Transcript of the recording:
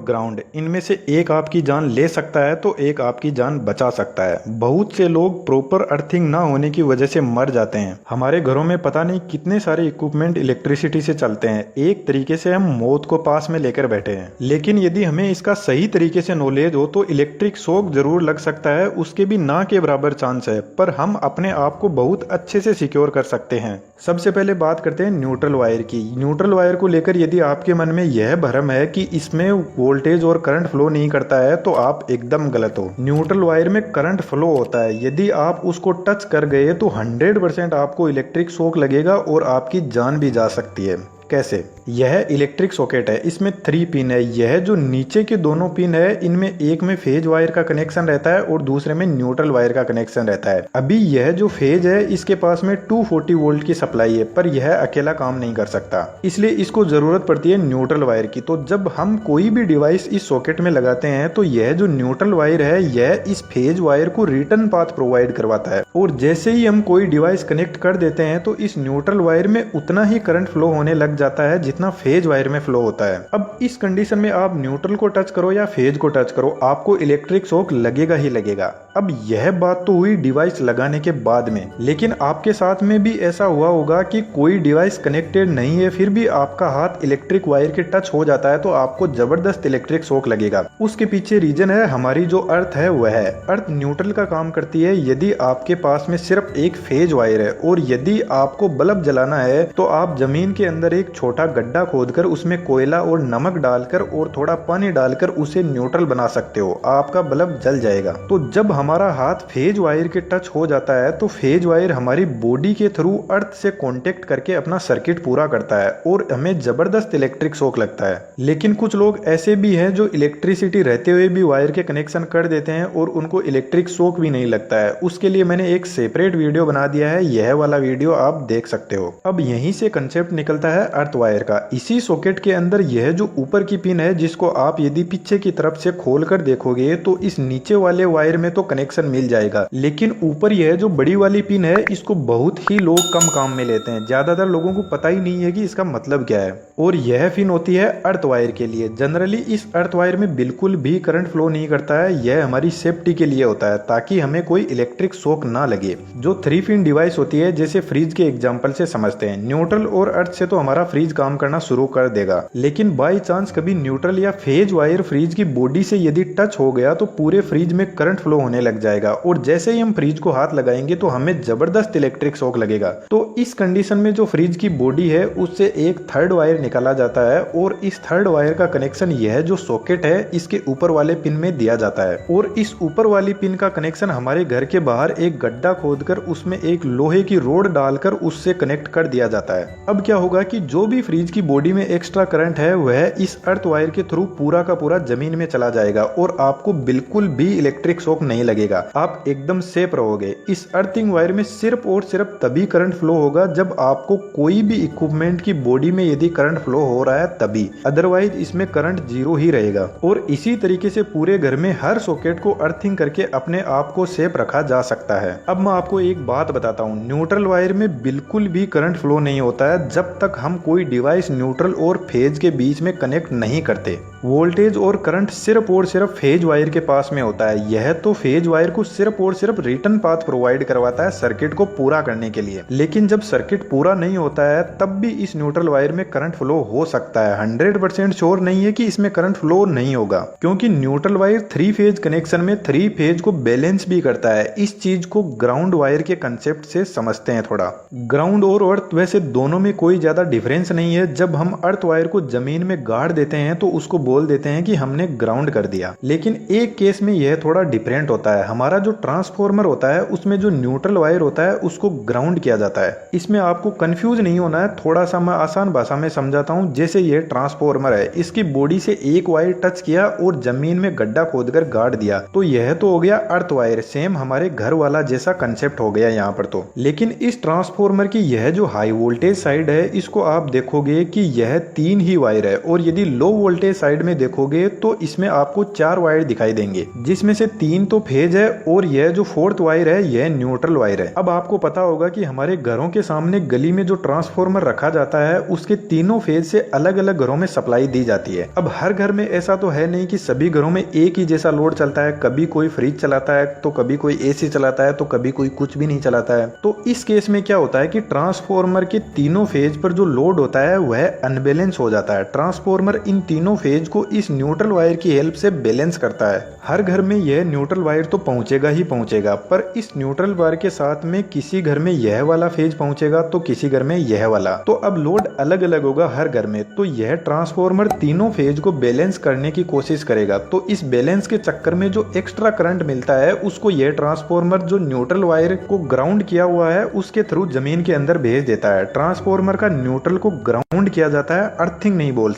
Ground, इनमें से एक आपकी जान ले सकता है तो एक आपकी जान बचा सकता है। बहुत से लोग प्रॉपर अर्थिंग ना होने की वजह से मर जाते हैं। हमारे घरों में पता नहीं कितने सारे इक्विपमेंट इलेक्ट्रिसिटी से चलते हैं। एक तरीके से हम मौत को पास में लेकर बैठे हैं। लेकिन यदि हमें इसका सही तरीके से नॉलेज हो तो इलेक्ट्रिक शॉक जरूर लग सकता है, उसके भी ना के बराबर चांस है, पर हम अपने आप को बहुत अच्छे से सिक्योर कर सकते हैं। सबसे पहले बात करते हैं न्यूट्रल वायर की। न्यूट्रल वायर को लेकर यदि आपके मन में यह भ्रम है कि इसमें वोल्टेज और करंट फ्लो नहीं करता है तो आप एकदम गलत हो। न्यूट्रल वायर में करंट फ्लो होता है। यदि आप उसको टच कर गए तो 100% आपको इलेक्ट्रिक शॉक लगेगा और आपकी जान भी जा सकती है। कैसे? यह इलेक्ट्रिक सॉकेट है, इसमें 3 पिन है। यह जो नीचे के दोनों पिन है, इनमें एक में फेज वायर का कनेक्शन रहता है और दूसरे में न्यूट्रल वायर का कनेक्शन रहता है। अभी यह जो फेज है इसके पास में 240 वोल्ट की सप्लाई है, पर यह अकेला काम नहीं कर सकता, इसलिए इसको जरूरत पड़ती है न्यूट्रल वायर की। तो जब हम कोई भी डिवाइस इस सॉकेट में लगाते हैं तो यह जो न्यूट्रल वायर है यह इस फेज वायर को रिटर्न पाथ प्रोवाइड करवाता है, और जैसे ही हम कोई डिवाइस कनेक्ट कर देते हैं तो इस न्यूट्रल वायर में उतना ही करंट फ्लो होने लग जाता है जितना फेज वायर में फ्लो होता है। अब इस कंडीशन में आप न्यूट्रल को टच करो या फेज को टच करो, आपको इलेक्ट्रिक शॉक लगेगा ही लगेगा। अब यह बात तो हुई डिवाइस लगाने के बाद में, लेकिन आपके साथ में भी ऐसा हुआ होगा कि कोई डिवाइस कनेक्टेड नहीं है, फिर भी आपका हाथ इलेक्ट्रिक वायर के टच हो जाता है तो आपको जबरदस्त इलेक्ट्रिक शॉक लगेगा। उसके पीछे रीजन है हमारी जो अर्थ है वह है। अर्थ न्यूट्रल का काम करती है। यदि आपके पास में सिर्फ एक फेज वायर है और यदि आपको बल्ब जलाना है तो आप जमीन के अंदर एक छोटा गड्ढा खोदकर उसमें कोयला और नमक डालकर और थोड़ा पानी डालकर उसे न्यूट्रल बना सकते हो, आपका बल्ब जल जाएगा। तो जब हमारा हाथ फेज वायर के टच हो जाता है तो फेज वायर हमारी बॉडी के थ्रू अर्थ से कांटेक्ट करके अपना सर्किट पूरा करता है और हमें जबरदस्त इलेक्ट्रिक शॉक लगता है। लेकिन कुछ लोग ऐसे भी हैं जो इलेक्ट्रिसिटी रहते हुए भी वायर के कनेक्शन कर देते हैं और उनको इलेक्ट्रिक शॉक भी नहीं लगता है। उसके लिए मैंने एक सेपरेट वीडियो बना दिया है, यह वाला वीडियो आप देख सकते हो। अब यहीं से कंसेप्ट निकलता है अर्थ वायर का। इसी सॉकेट के अंदर यह जो ऊपर की पिन है जिसको आप यदि पीछे की तरफ से खोलकर देखोगे तो इस नीचे वाले वायर में तो कनेक्शन मिल जाएगा, लेकिन ऊपर यह जो बड़ी वाली पिन है इसको बहुत ही लोग कम काम में लेते हैं। ज्यादातर लोगों को पता ही नहीं है कि इसका मतलब क्या है। और यह पिन होती है अर्थ वायर के लिए। जनरली इस अर्थ वायर में बिल्कुल भी करंट फ्लो नहीं करता है। यह हमारी सेफ्टी के लिए होता है ताकि हमें कोई इलेक्ट्रिक शॉक ना लगे। जो 3 पिन डिवाइस होती है, जैसे फ्रिज के एग्जांपल से समझते हैं, न्यूट्रल और अर्थ से तो हमारा फ्रिज काम करना शुरू कर देगा, लेकिन बाई चांस कभी न्यूट्रल या फेज वायर फ्रिज की बॉडी से यदि टच हो गया तो पूरे फ्रिज में करंट फ्लो होने लग जाएगा और जैसे ही हम फ्रिज को हाथ लगाएंगे तो हमें जबरदस्त इलेक्ट्रिक शॉक लगेगा। तो इस कंडीशन में जो फ्रिज की बॉडी है उससे एक थर्ड वायर निकाला जाता है और इस थर्ड वायर का कनेक्शन यह जो सॉकेट है इसके ऊपर वाले पिन में दिया जाता है, और इस ऊपर वाली पिन का कनेक्शन हमारे घर के बाहर एक गड्ढा खोदकर उसमें एक लोहे की रोड डालकर उससे कनेक्ट कर दिया जाता है। अब क्या होगा कि जो भी फ्रिज की बॉडी में एक्स्ट्रा करंट है वह इस अर्थ वायर के थ्रू पूरा का पूरा जमीन में चला जाएगा और आपको बिल्कुल भी इलेक्ट्रिक शॉक नहीं लगेगा। आप एकदम सेफ रहोगे। इस अर्थिंग वायर में सिर्फ और सिर्फ तभी करंट फ्लो होगा जब आपको कोई भी इक्विपमेंट की बॉडी में यदि करंट फ्लो हो रहा है तभी, अदरवाइज इसमें करंट 0 ही रहेगा। और इसी तरीके से पूरे घर में हर सॉकेट को अर्थिंग करके अपने आप को सेफ रखा जा सकता है। अब मैं आपको एक बात बताता हूँ, न्यूट्रल वायर में बिल्कुल भी करंट फ्लो नहीं होता है जब तक हम कोई डिवाइस न्यूट्रल और फेज के बीच में कनेक्ट नहीं करते। वोल्टेज और करंट सिर्फ और सिर्फ फेज वायर के पास में होता है। यह तो फेज वायर को सिर्फ और सिर्फ रिटर्न पाथ प्रोवाइड करवाता है सर्किट को पूरा करने के लिए, लेकिन जब सर्किट पूरा नहीं होता है तब भी इस न्यूट्रल वायर में करंट फ्लो हो सकता है। 100% श्योर नहीं है कि इसमें करंट फ्लो नहीं होगा, क्योंकि न्यूट्रल वायर 3 फेज कनेक्शन में 3 फेज को बैलेंस भी करता है। इस चीज को ग्राउंड वायर के कंसेप्ट से समझते हैं थोड़ा। ग्राउंड और अर्थ वैसे दोनों में कोई ज्यादा डिफरेंस नहीं है। जब हम अर्थ वायर को जमीन में गाड़ देते हैं तो उसको बोल देते हैं कि हमने ग्राउंड कर दिया, लेकिन एक केस में यह थोड़ा डिफरेंट होता है। हमारा जो ट्रांसफॉर्मर होता है उसमें जो न्यूट्रल वायर होता है उसको ग्राउंड किया जाता है। इसमें आपको कंफ्यूज नहीं होना है, थोड़ा सा मैं आसान भाषा में समझाता हूं। जैसे यह ट्रांसफॉर्मर है, इसकी बॉडी से एक वायर टच किया और जमीन में गड्ढा खोदकर गाड़ दिया, तो यह तो हो गया अर्थ वायर। सेम हमारे घर वाला जैसा कंसेप्ट हो गया यहाँ पर। तो लेकिन इस ट्रांसफॉर्मर की यह जो हाई वोल्टेज साइड है इसको आप देखोगे कि यह 3 ही वायर है, और यदि लो वोल्टेज साइड में देखोगे तो इसमें आपको 4 वायर दिखाई देंगे, जिसमें से 3 तो फेज है और यह जो 4th वायर है यह न्यूट्रल वायर है। अब आपको पता होगा कि हमारे घरों के सामने गली में जो ट्रांसफॉर्मर रखा जाता है उसके तीनों फेज से अलग अलग घरों में सप्लाई दी जाती है। अब हर घर में ऐसा तो है नहीं कि सभी घरों में एक ही जैसा लोड चलता है, कभी कोई फ्रिज चलाता है तो कभी कोई एसी चलाता है तो कभी कोई कुछ भी नहीं चलाता है। तो इस केस में क्या होता है कि ट्रांसफॉर्मर के तीनों फेज पर जो लोड होता है वह अनबैलेंस हो जाता है। ट्रांसफॉर्मर इन तीनों फेज को इस न्यूट्रल वायर की हेल्प से बैलेंस करता है। हर घर में यह न्यूट्रल वायर तो पहुंचेगा ही पहुंचेगा, पर इस न्यूट्रल वायर के साथ में किसी घर में यह वाला फेज पहुंचेगा तो किसी घर में यह वाला। तो अब लोड अलग अलग होगा हर घर में, तो यह ट्रांसफॉर्मर तीनों फेज को बैलेंस करने की कोशिश करेगा। तो इस बैलेंस के चक्कर में जो एक्स्ट्रा करंट मिलता है उसको यह ट्रांसफॉर्मर जो न्यूट्रल वायर को ग्राउंड किया हुआ है उसके थ्रू जमीन के अंदर भेज देता है। ट्रांसफॉर्मर का न्यूट्रल को ग्राउंड किया जाता है, अर्थिंग नहीं बोल